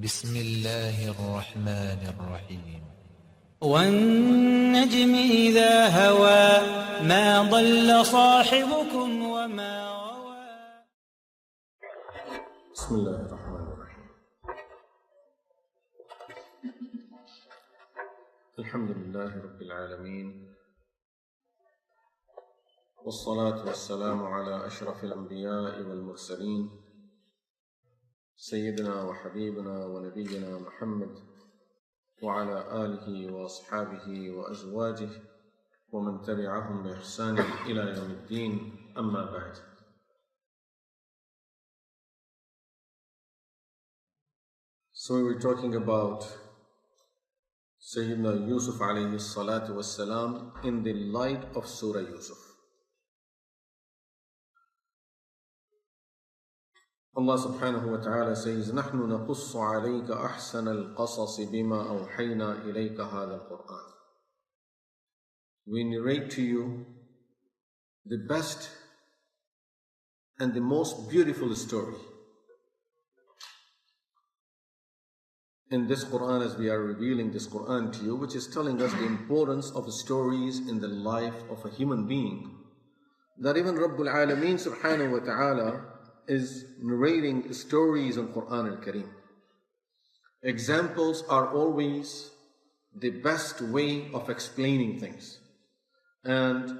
بسم الله الرحمن الرحيم والنجم إذا هوى ما ضل صاحبكم وما غوى. بسم الله الرحمن الرحيم. الحمد لله رب العالمين، والصلاة والسلام على أشرف الأنبياء والمرسلين سيدنا وحبيبنا ونبينا محمد وعلى آله وأصحابه وأزواجه ومن تبعهم بإحسان إلى يوم الدين، أما بعد. So we were talking about Sayyidina Yusuf alayhi salatu wassalam in the light of Surah Yusuf. Allah subhanahu wa ta'ala says, نَحْنُ نَقُصُّ عَلَيْكَ أَحْسَنَ الْقَصَصِ بِمَا أَوْحَيْنَا إِلَيْكَ هَذَا الْقُرْآنِ. We narrate to you the best and the most beautiful story in this Quran, as we are revealing this Quran to you, which is telling us the importance of stories in the life of a human being, that even Rabbul Alameen subhanahu wa ta'ala is narrating stories in Quran al-Kareem. Examples are always the best way of explaining things, and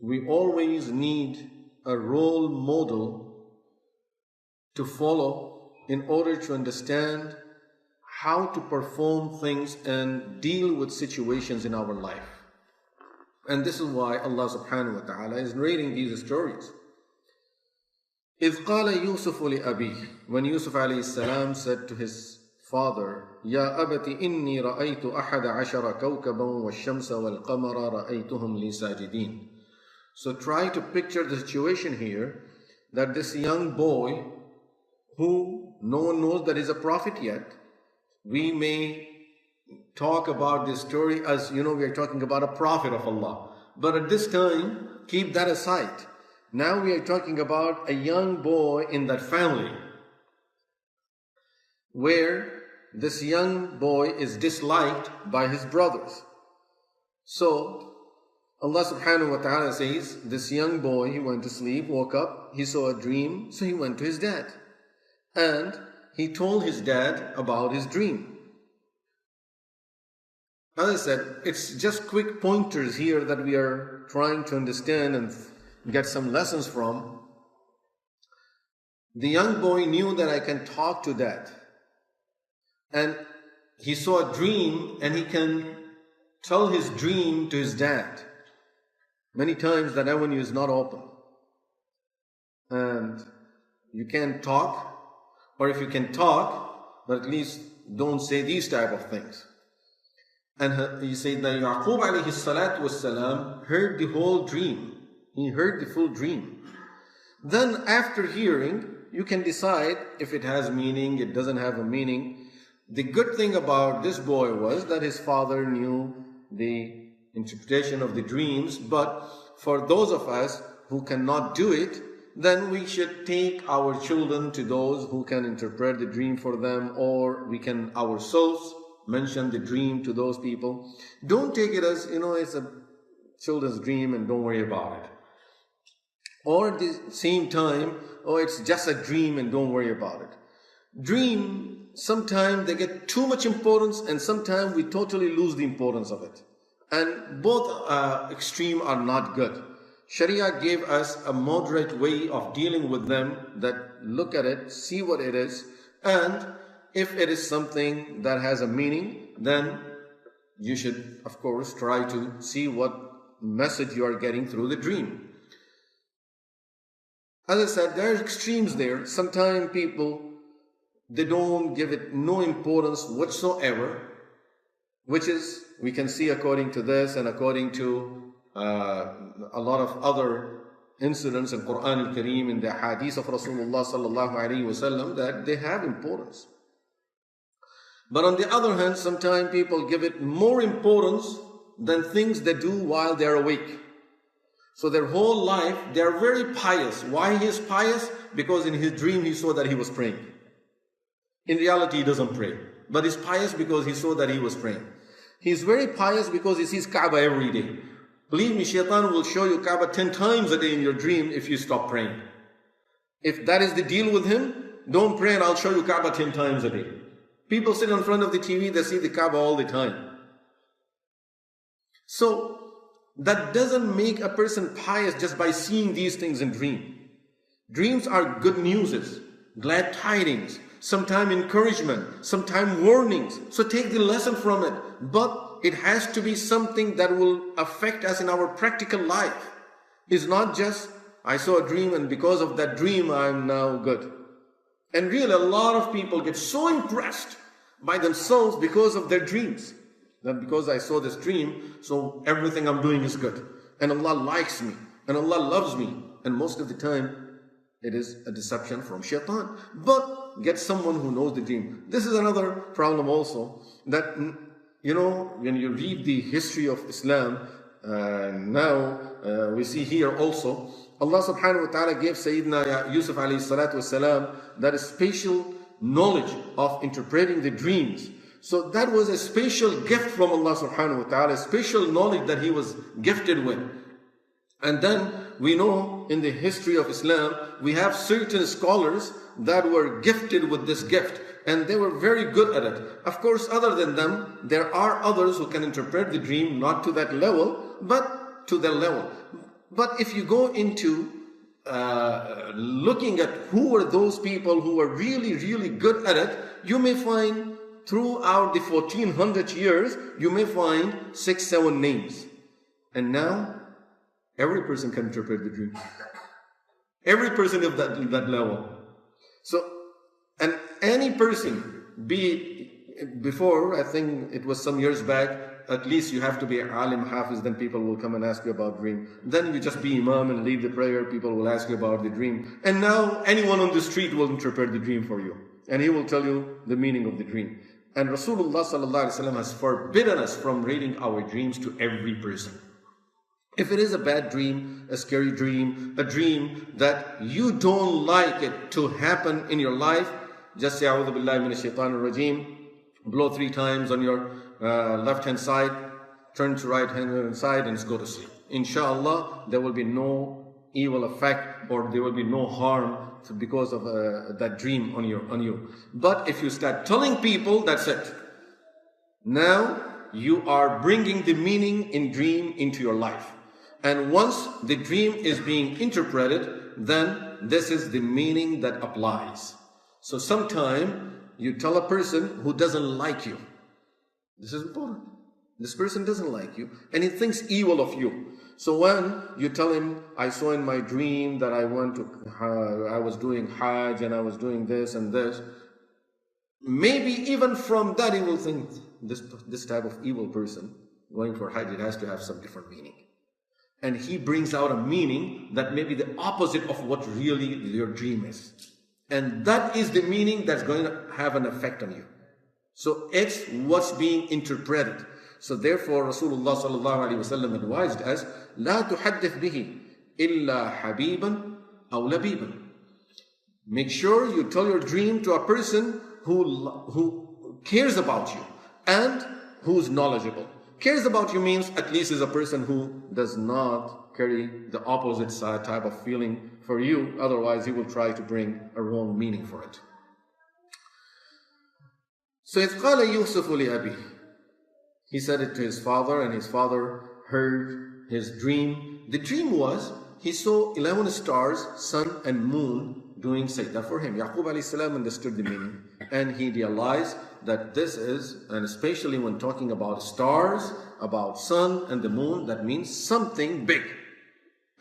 we always need a role model to follow in order to understand how to perform things and deal with situations in our life. And this is why Allah subhanahu wa ta'ala is narrating these stories. إِذْ قَالَ يُوسُفُ لِأَبِيهِ, when Yusuf alayhi salam said to his father, يَا أَبَتِ إِنِّي رَأَيْتُ أَحَدَ عَشَرَ كَوْكَبًا وَالشَّمْسَ وَالْقَمَرَ رَأَيْتُهُمْ لِي سَاجِدِينَ. So try to picture the situation here, that this young boy, who no one knows that is a prophet yet, we may talk about this story as, we are talking about a prophet of Allah. But at this time, keep that aside. Now we are talking about a young boy in that family, where this young boy is disliked by his brothers. So Allah subhanahu wa ta'ala says, this young boy, he went to sleep, woke up, he saw a dream, so he went to his dad. And he told his dad about his dream. As I said, it's just quick pointers here that we are trying to understand and get some lessons from. The young boy knew that I can talk to dad. And he saw a dream and he can tell his dream to his dad. Many times that avenue is not open. And you can't talk, or if you can talk, but at least don't say these type of things. And he said that Yaqub alayhi salatu wassalam heard the whole dream. He heard the full dream. Then after hearing, you can decide if it has meaning, it doesn't have a meaning. The good thing about this boy was that his father knew the interpretation of the dreams, but for those of us who cannot do it, then we should take our children to those who can interpret the dream for them, or we can ourselves mention the dream to those people. Don't take it as, it's a children's dream and don't worry about it. Or at the same time, it's just a dream and don't worry about it. Dream, sometimes they get too much importance, and sometimes we totally lose the importance of it. And both extreme are not good. Sharia gave us a moderate way of dealing with them, that look at it, see what it is, and if it is something that has a meaning, then you should, of course, try to see what message you are getting through the dream. As I said, there are extremes there. Sometimes people, they don't give it no importance whatsoever, which is, we can see according to this and according to a lot of other incidents in Quran al-Kareem, in the hadith of Rasulullah sallallahu alayhi wa sallam, that they have importance. But on the other hand, sometimes people give it more importance than things they do while they're awake. So their whole life, they're very pious. Why he is pious? Because in his dream he saw that he was praying. In reality, he doesn't pray. But he's pious because he saw that he was praying. He's very pious because he sees Kaaba every day. Believe me, Shaitan will show you Kaaba 10 times a day in your dream if you stop praying. If that is the deal with him, don't pray and I'll show you Kaaba 10 times a day. People sit in front of the TV, they see the Kaaba all the time. So, that doesn't make a person pious just by seeing these things in dream. Dreams are good news, glad tidings, sometimes encouragement, sometimes warnings. So take the lesson from it. But it has to be something that will affect us in our practical life. It's not just, I saw a dream and because of that dream I'm now good. And really a lot of people get so impressed by themselves because of their dreams. That because I saw this dream, so everything I'm doing is good. And Allah likes me. And Allah loves me. And most of the time, it is a deception from Shaitan. But get someone who knows the dream. This is another problem also. That, you know, when you read the history of Islam, now we see here also, Allah subhanahu wa ta'ala gave Sayyidina Yusuf alayhi salatu wasalam that special knowledge of interpreting the dreams. So that was a special gift from Allah subhanahu wa ta'ala, a special knowledge that he was gifted with. And then we know in the history of Islam, we have certain scholars that were gifted with this gift. And they were very good at it. Of course, other than them, there are others who can interpret the dream, not to that level, but to their level. But if you go into looking at who were those people who were really, really good at it, you may find throughout the 1400 years, you may find 6-7 names. And now, every person can interpret the dream. Every person of that level. So, and any person, be it before, I think it was some years back, at least you have to be alim hafiz, then people will come and ask you about dream. Then you just be imam and lead the prayer, people will ask you about the dream. And now anyone on the street will interpret the dream for you. And he will tell you the meaning of the dream. And Rasulullah sallallahu alaihi wasallam has forbidden us from reading our dreams to every person. If it is a bad dream, a scary dream, a dream that you don't like it to happen in your life, just say, A'udhu billahi minash shaitanir rajim, blow 3 times on your left hand side, turn to right hand side and go to sleep. Inshallah, there will be no evil effect or there will be no harm because of that dream on you. But if you start telling people, that's it. Now you are bringing the meaning in dream into your life. And once the dream is being interpreted, then this is the meaning that applies. So sometime you tell a person who doesn't like you. This is important. This person doesn't like you and he thinks evil of you. So when you tell him, I saw in my dream that I was doing Hajj and I was doing this and this, maybe even from that he will think, this type of evil person going for Hajj, it has to have some different meaning. And he brings out a meaning that may be the opposite of what really your dream is. And that is the meaning that's going to have an effect on you. So it's what's being interpreted. So therefore Rasulullah sallallahu alaihi wasallam advised us, لا تحدث به إلا حبيبا أو لبيبا. Make sure you tell your dream to a person who cares about you and who's knowledgeable. Cares about you means at least is a person who does not carry the opposite side type of feeling for you. Otherwise, he will try to bring a wrong meaning for it. So إذ قال يوسف لأبيه, he said it to his father, and his father heard his dream. The dream was, he saw 11 stars, sun and moon doing sajda for him. Yaqub alayhi salam understood the meaning, and he realized that this is, and especially when talking about stars, about sun and the moon, that means something big.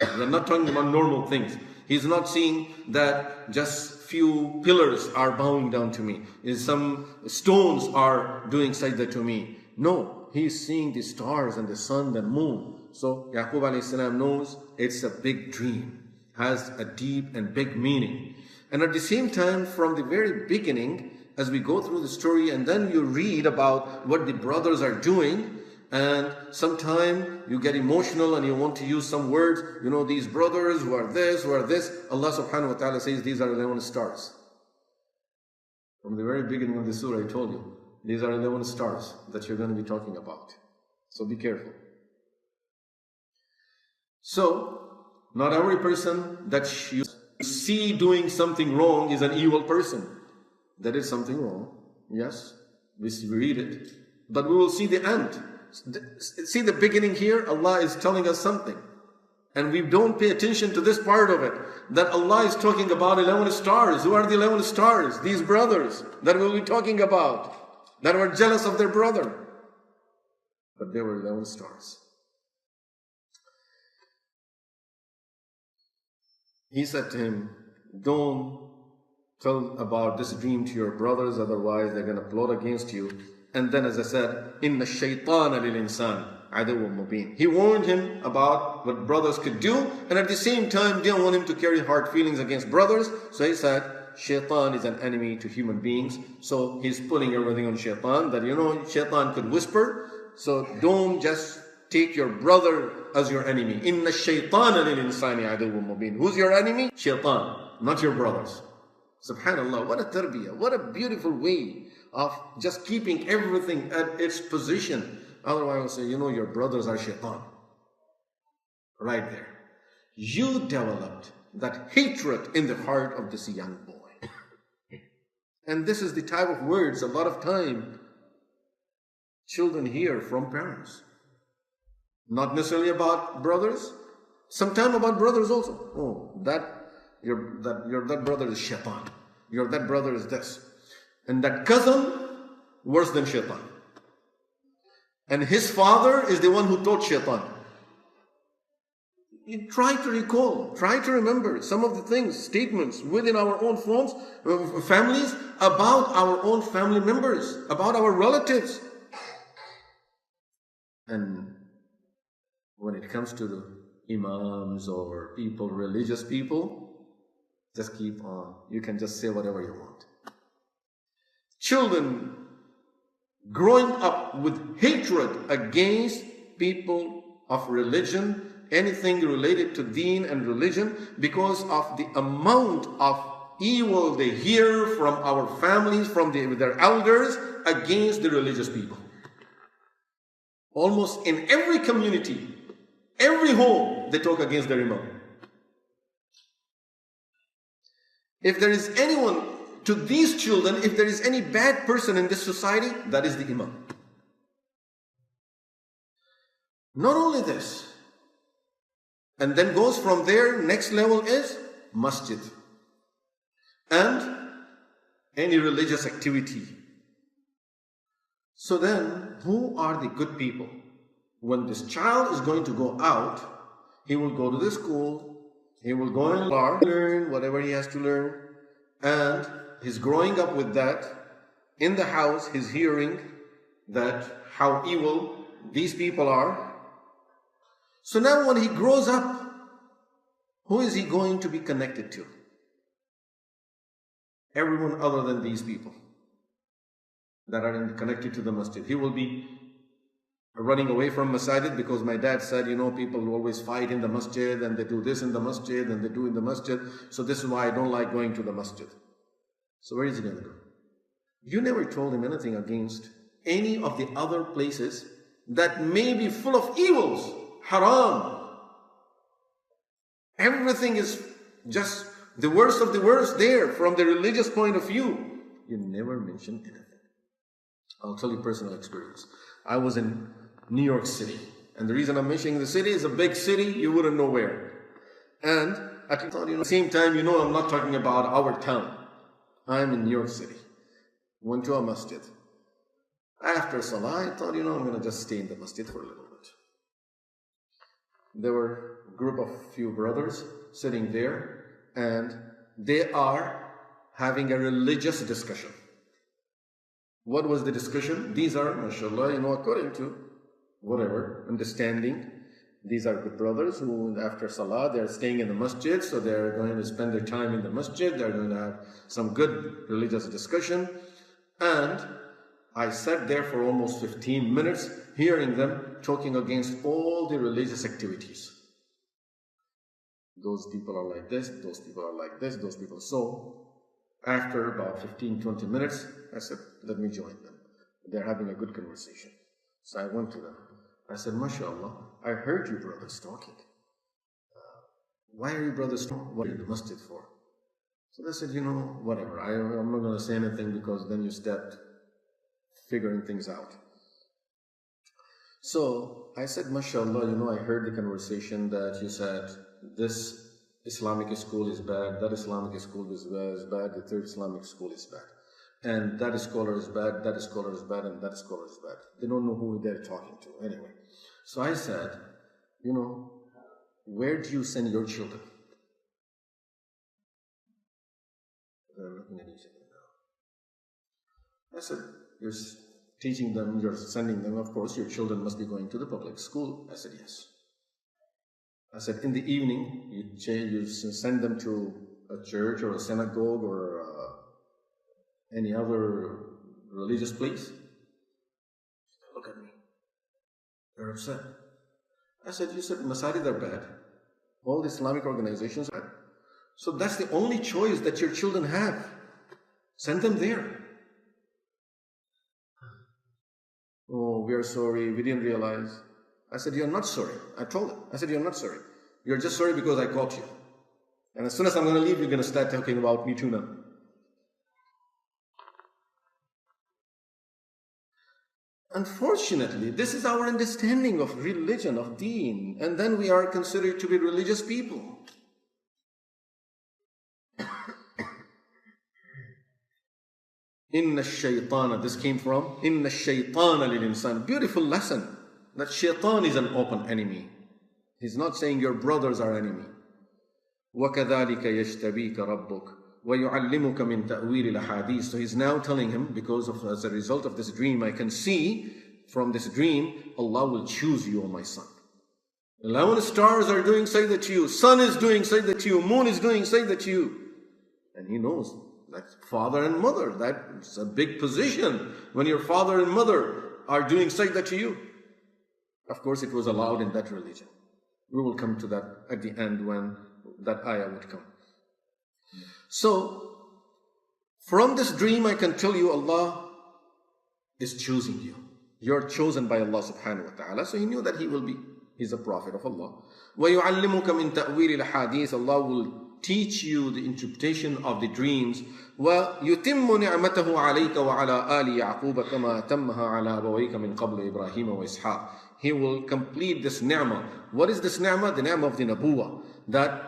We're not talking about normal things. He's not seeing that just few pillars are bowing down to me. Some stones are doing sajda to me. No, he's seeing the stars and the sun and moon. So Yaqub alayhi salam knows it's a big dream, has a deep and big meaning. And at the same time, from the very beginning, as we go through the story and then you read about what the brothers are doing, and sometime you get emotional and you want to use some words, you know, these brothers who are this, Allah subhanahu wa ta'ala says these are 11 stars. From the very beginning of the surah, I told you, these are 11 stars that you're going to be talking about. So be careful. So, not every person that you see doing something wrong is an evil person. That is something wrong. Yes, we read it. But we will see the end. See the beginning here, Allah is telling us something. And we don't pay attention to this part of it. That Allah is talking about 11 stars. Who are the 11 stars? These brothers that we'll be talking about. That were jealous of their brother. But they were 11 stars. He said to him, don't tell about this dream to your brothers, otherwise they're going to plot against you. And then, as I said, إِنَّ الشَّيْطَانَ لِلْإِنسَانِ عَدُوٌّ مُبِينٌ. He warned him about what brothers could do, and at the same time didn't want him to carry hard feelings against brothers. So he said, Shaitan is an enemy to human beings. So he's pulling everything on Shaitan, that Shaitan could whisper. So don't just take your brother as your enemy. إِنَّ الشَّيْطَانَ لِلْإِنسَانِ عَدُوٌّ مُبِينٌ. Who's your enemy? Shaitan, not your brothers. Subhanallah, what a tarbiyah, what a beautiful way of just keeping everything at its position. Otherwise, I'll say, your brothers are Shaitan. Right there. You developed that hatred in the heart of this young boy. And this is the type of words a lot of time children hear from parents. Not necessarily about brothers, sometimes about brothers also. Oh, that brother is Shaitan. That brother is this. And that cousin, worse than Shaitan. And his father is the one who taught Shaitan. You try to recall, try to remember some of the things, statements within our own families, about our own family members, about our relatives. And when it comes to the imams or people, religious people, just keep on. You can just say whatever you want. Children growing up with hatred against people of religion, anything related to deen and religion, because of the amount of evil they hear from our families, from their elders, against the religious people. Almost in every community, every home, they talk against their imam. If there is anyone, to these children, if there is any bad person in this society, that is the imam. Not only this, and then goes from there, next level is masjid. And any religious activity. So then, who are the good people? When this child is going to go out, he will go to the school, he will go and learn whatever he has to learn, and he's growing up with that. In the house, he's hearing that how evil these people are. So now when he grows up, who is he going to be connected to? Everyone other than these people that are connected to the masjid. He will be running away from masjid because my dad said, people always fight in the masjid and they do this in the masjid and they do in the masjid. So this is why I don't like going to the masjid. So where is he going to go? You never told him anything against any of the other places that may be full of evils, haram. Everything is just the worst of the worst there from the religious point of view. You never mentioned anything. I'll tell you personal experience. I was in New York City. And the reason I'm mentioning the city is a big city, you wouldn't know where. And at the same time, I'm not talking about our town. I'm in New York City. Went to a masjid. After Salah, I thought, I'm going to just stay in the masjid for a little bit. There were a group of few brothers sitting there, and they are having a religious discussion. What was the discussion? These are, mashallah, according to whatever understanding, these are good brothers who after Salah, they're staying in the masjid, so they're going to spend their time in the masjid, they're going to have some good religious discussion. And I sat there for almost 15 minutes, hearing them talking against all the religious activities. Those people are like this, those people are like this, those people. So, After about 15-20 minutes, I said, let me join them. They're having a good conversation. So I went to them. I said, MashaAllah, I heard you brothers talking. Why are you brothers talking? What are you in the masjid for? So they said, whatever. I'm not going to say anything because then you start figuring things out. So I said, MashaAllah, I heard the conversation that you said this Islamic school is bad, that Islamic school is bad, the third Islamic school is bad. And that scholar is bad, that scholar is bad, and that scholar is bad. They don't know who they're talking to. Anyway, so I said, where do you send your children? They're looking at each other now. I said, you're teaching them, you're sending them, of course, your children must be going to the public school. I said, yes. I said, in the evening, you send them to a church or a synagogue or any other religious place. Look at me. They're upset. I said, you said Masajid are bad. All the Islamic organizations are bad. So that's the only choice that your children have. Send them there. Oh, we are sorry. We didn't realize. I said, you're not sorry. I told them. I said, you're not sorry. You're just sorry because I caught you. And as soon as I'm going to leave, you're going to start talking about me too now. Unfortunately, this is our understanding of religion, of deen, and then we are considered to be religious people. Inna shaytana, this came from Inna shaytana lil insan. Beautiful lesson that shaitan is an open enemy. He's not saying your brothers are enemy. وَكَذَلِكَ يَجْتَبِيكَ رَبُّكَ وَيُعَلِّمُكَ مِنْ تَأْوِيلِ الْأَحَادِيثِ. So he's now telling him, as a result of this dream, I can see from this dream, Allah will choose you, O my son. 11 stars are doing sajda to you, sun is doing sajda to you, moon is doing sajda to you. And he knows that father and mother, that's a big position when your father and mother are doing sajda to you. Of course, it was allowed in that religion. We will come to that at the end when that ayah would come. So, from this dream I can tell you Allah is choosing you. You're chosen by Allah subhanahu wa ta'ala. So he knew that he's a prophet of Allah. وَيُعَلِّمُكَ مِنْ تَأْوِيلِ الْحَادِيثِ. Allah will teach you the interpretation of the dreams. وَيُتِمُّ نِعْمَتَهُ عَلَيْكَ وَعَلَىٰ آلِ يَعْقُوبَ كَمَا تَمَّهَا عَلَىٰ أَبَوَيْكَ مِنْ قَبْلِ إِبْرَاهِيمَ وَإِسْحَاقَ. He will complete this ni'mah. What is this ni'mah? The ni'mah of the nabuwah. That,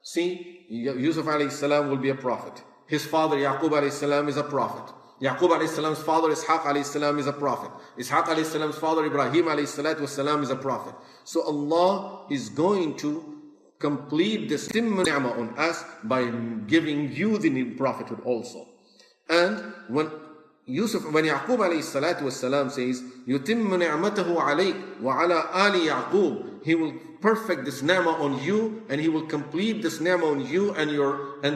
see, Yusuf alayhi salam will be a prophet. His father Yaqub alayhi salam is a prophet. Yaqub alayhi salam's father Ishaq alayhi salam is a prophet. Ishaq alayhi salam's father Ibrahim alayhi salatu salam is a prophet. So Allah is going to complete this ni'mah on us by giving you the prophethood also. And when Yaqub alayhi salatu salam says, يُتِمُّ نِعْمَتَهُ عَلَيْكَ وَعَلَىٰ آلِ يَعْقُوبَ, He will perfect this ni'mah on you, and He will complete this ni'mah on you and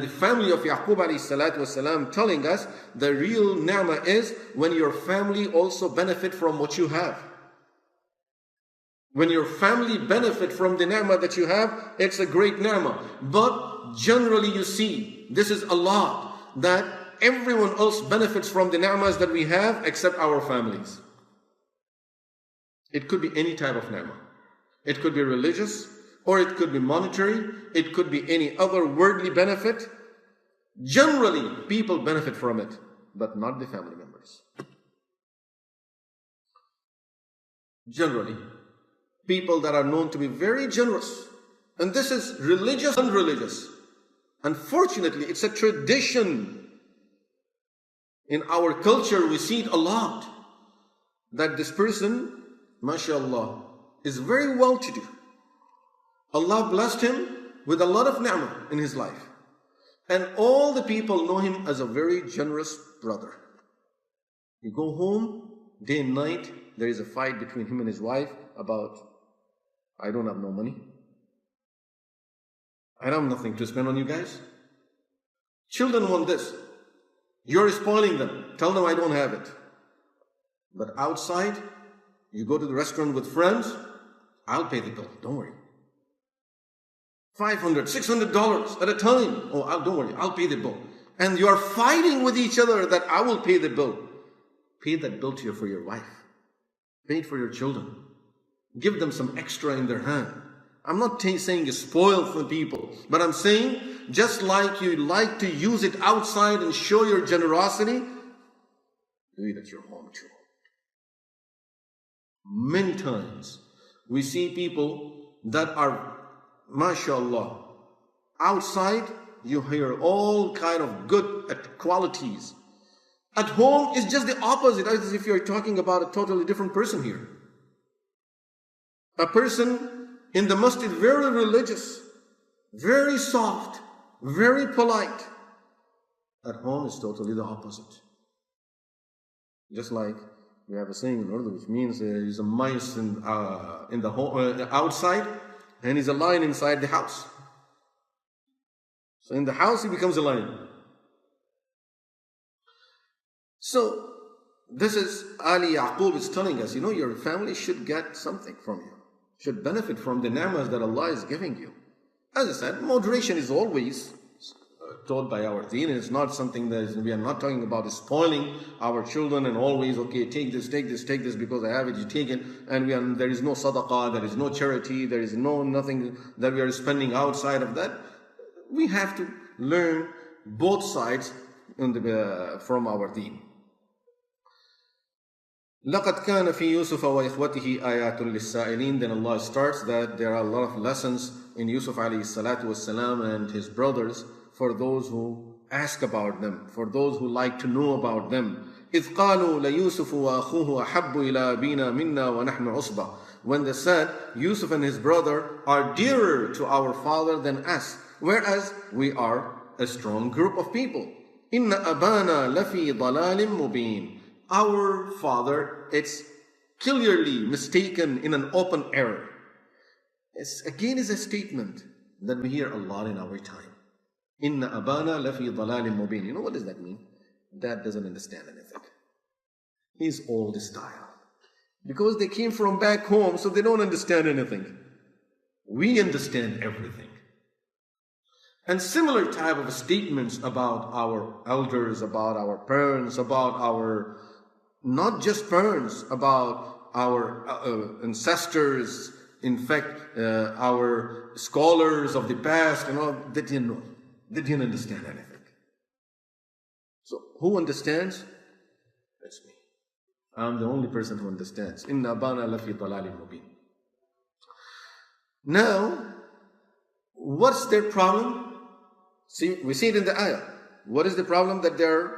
the family of Yaqub alayhi salatu wasalam, telling us the real ni'mah is when your family also benefit from what you have. When your family benefit from the ni'mah that you have, it's a great ni'mah. But generally you see, this is a lot, that everyone else benefits from the ni'mahs that we have except our families. It could be any type of ni'mah. It could be religious, or it could be monetary, it could be any other worldly benefit. Generally, people benefit from it, but not the family members. Generally, people that are known to be very generous, and this is religious and unreligious. Unfortunately, it's a tradition. In our culture, we see it a lot, that this person, mashallah, is very well to do. Allah blessed him with a lot of ni'mah in his life. And all the people know him as a very generous brother. You go home, day and night, there is a fight between him and his wife about, I don't have no money. I don't have nothing to spend on you guys. Children want this. You're spoiling them. Tell them I don't have it. But outside, you go to the restaurant with friends, I'll pay the bill. Don't worry. $500, $600 at a time. Oh, don't worry. I'll pay the bill. and you are fighting with each other that I will pay the bill. Pay that bill for your wife. Pay it for your children. Give them some extra in their hand. I'm not saying you spoil for people, but I'm saying just like you like to use it outside and show your generosity, do it at your home too. Many times we see people that are, mashallah, outside you hear all kind of good qualities. At home it's just the opposite, as if you're talking about a totally different person here. A person in the masjid, very religious, very soft, very polite. At home is totally the opposite. Just like we have a saying in Urdu, which means there is a mice in the home, outside, and he's a lion inside the house. So in the house he becomes a lion. So this is Ali Yaqub is telling us, your family should get something from you, should benefit from the ni'mas that Allah is giving you. As I said, moderation is always taught by our deen, and it's not something that we are not talking about spoiling our children and always, okay, take this because I have it, you take it, and there is no sadaqah, there is no charity, there is nothing that we are spending outside of that. We have to learn both sides from our deen. لَقَدْ كَانَ فِي يُوسُفَ وَإِخْوَتِهِ آيَاتٌ لِلسَّائِلِينَ. Then Allah starts that there are a lot of lessons in Yusuf alayhi salatu wassalam and his brothers for those who ask about them, for those who like to know about them. إِذْ قَالُوا لَيُوسُفُ وَأَخُوهُ أَحَبُّ إِلَىٰ أَبِينَا مِنَّا وَنَحْنُ عُصْبَةٌ. When they said, Yusuf and his brother are dearer to our father than us, whereas we are a strong group of people. إِنَّ أَبَانَا لَفِي ضَلَالٍ مُبِينٍ. Our father, it's clearly mistaken in an open error. Again is a statement that we hear a lot in our time. Inna abana lafi dalalin mubin. What does that mean? Dad doesn't understand anything. He's old style. Because they came from back home, so they don't understand anything. We understand everything. And similar type of statements about our elders, about our parents, about our, not just parents, about our ancestors, in fact, our scholars of the past, they didn't know. They didn't understand anything. So, who understands? That's me. I'm the only person who understands. Inna abana lafi dalalin mubin. Now, what's their problem? See, we see it in the ayah. What is the problem that they're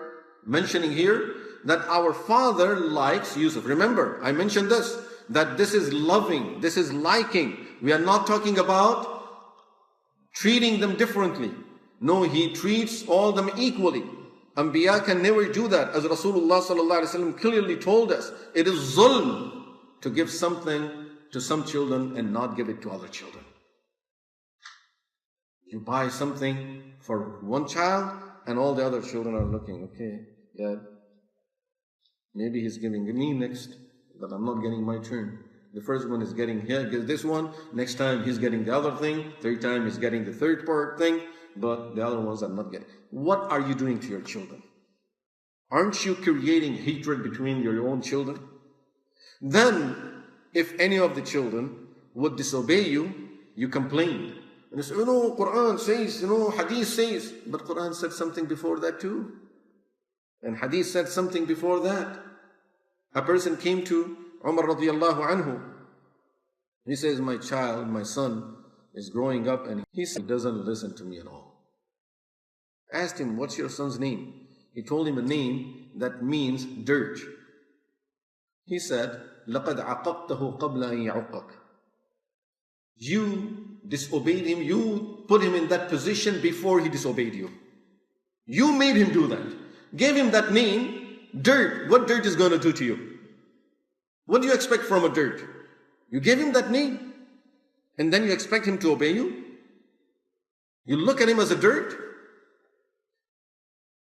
mentioning here? That our father likes Yusuf. Remember, I mentioned this, that this is loving, this is liking. We are not talking about treating them differently. No, he treats all them equally. Anbiya can never do that. As Rasulullah sallallahu alaihi wasallam clearly told us, it is zulm to give something to some children and not give it to other children. You buy something for one child and all the other children are looking, okay, Dad, maybe he's giving me next, but I'm not getting my turn. The first one is getting here, get this one. Next time he's getting the other thing. Third time he's getting the third part thing. But the other ones are not getting. What are you doing to your children? Aren't you creating hatred between your own children? Then, if any of the children would disobey you, you complain. And you say, Quran says, Hadith says. But Quran said something before that too. And Hadith said something before that. A person came to Umar radiallahu anhu. He says, my child, my son is growing up and he doesn't listen to me at all. Asked him, what's your son's name? He told him a name that means dirt. He said, لَقَدْ عَقَبْتَهُ قَبْلَ أَن يَعُقَّكَ. You disobeyed him, you put him in that position before he disobeyed you. You made him do that. Gave him that name, dirt. What dirt is going to do to you? What do you expect from a dirt? You gave him that name, and then you expect him to obey you? You look at him as a dirt?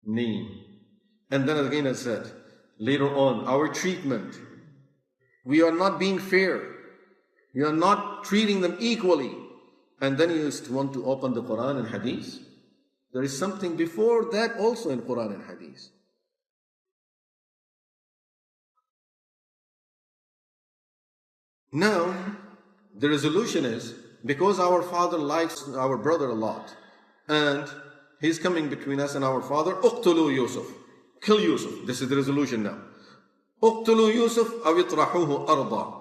Name. And then again I said, later on, our treatment, we are not being fair. We are not treating them equally. And then you want to open the Quran and Hadith. There is something before that also in Quran and Hadith. Now, the resolution is, because our father likes our brother a lot, and he's coming between us and our father, اقتلوا Yusuf. Kill Yusuf. This is the resolution now. اقتلوا يوسف أو اطرحوه أرضا.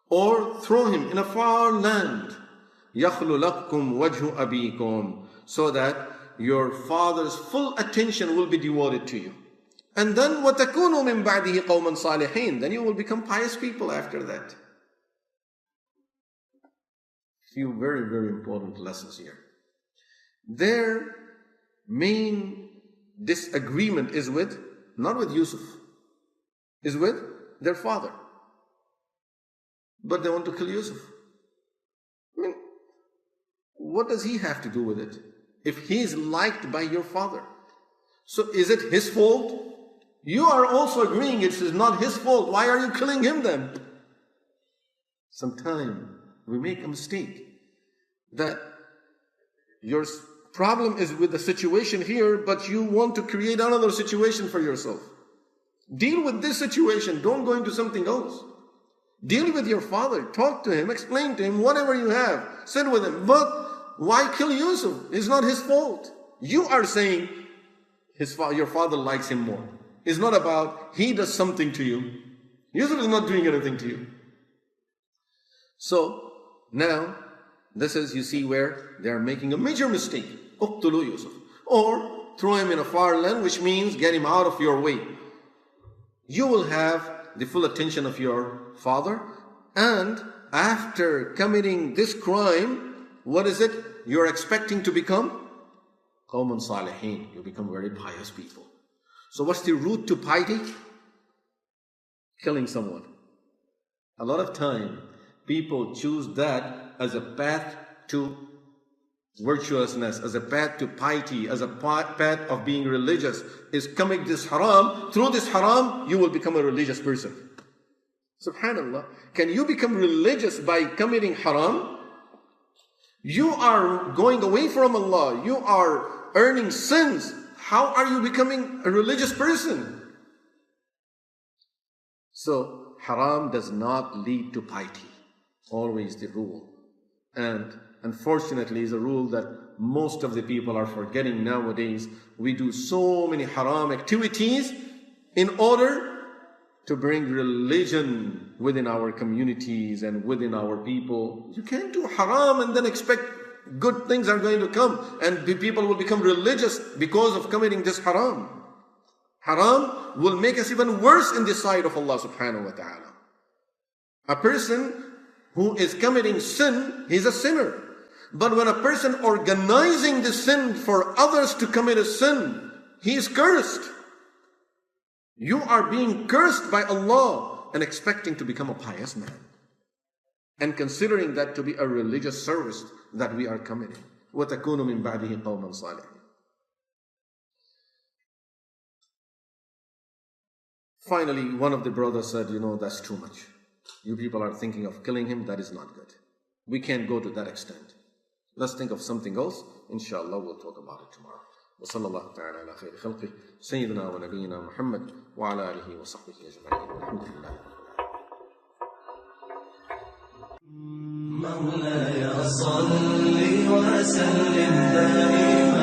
Or throw him in a far land. يخل لكم وجه أبيكم. So that your father's full attention will be devoted to you. And then وَتَكُونُوا مِنْ بَعْدِهِ قَوْمًا صَالِحِينَ. Then you will become pious people after that. Few very, very important lessons here. Their main disagreement is with, not with Yusuf, is with their father. But they want to kill Yusuf. I mean, what does he have to do with it? If he is liked by your father, so is it his fault? You are also agreeing it is not his fault. Why are you killing him then? Sometimes we make a mistake that your problem is with the situation here, but you want to create another situation for yourself. Deal with this situation. Don't go into something else. Deal with your father. Talk to him. Explain to him whatever you have. Sit with him. But why kill Yusuf? It's not his fault. You are saying your father likes him more. It's not about he does something to you. Yusuf is not doing anything to you. So now, this is, you see, where they are making a major mistake. اقتلوا Yusuf. Or throw him in a far land, which means get him out of your way. You will have the full attention of your father, and after committing this crime, what is it? You're expecting to become qawmun salihin. You become very pious people. So what's the route to piety? Killing someone. A lot of time, people choose that as a path to virtuousness, as a path to piety, as a path of being religious, is commit this haram. Through this haram, you will become a religious person. Subhanallah. Can you become religious by committing haram? You are going away from Allah. You are earning sins. How are you becoming a religious person? So, haram does not lead to piety. Always the rule. And unfortunately, is a rule that most of the people are forgetting nowadays. We do so many haram activities in order to bring religion within our communities and within our people. You can't do haram and then expect good things are going to come and people will become religious because of committing this haram. Haram will make us even worse in the sight of Allah subhanahu wa ta'ala. A person who is committing sin, he's a sinner. But when a person organizing the sin for others to commit a sin, he is cursed. You are being cursed by Allah and expecting to become a pious man. And considering that to be a religious service that we are committing. وَتَكُونُ مِنْ بَعْدِهِ قَوْمًا صَالِحِينَ. Finally, one of the brothers said, that's too much. You people are thinking of killing him, that is not good. We can't go to that extent. Let's think of something else. Inshallah, we'll talk about it tomorrow. وصلى الله تعالى على خير خلقه سيدنا ونبينا محمد وعلى آله وصحبه أجمعين والحمد لله. مولاي صل وسلم دائما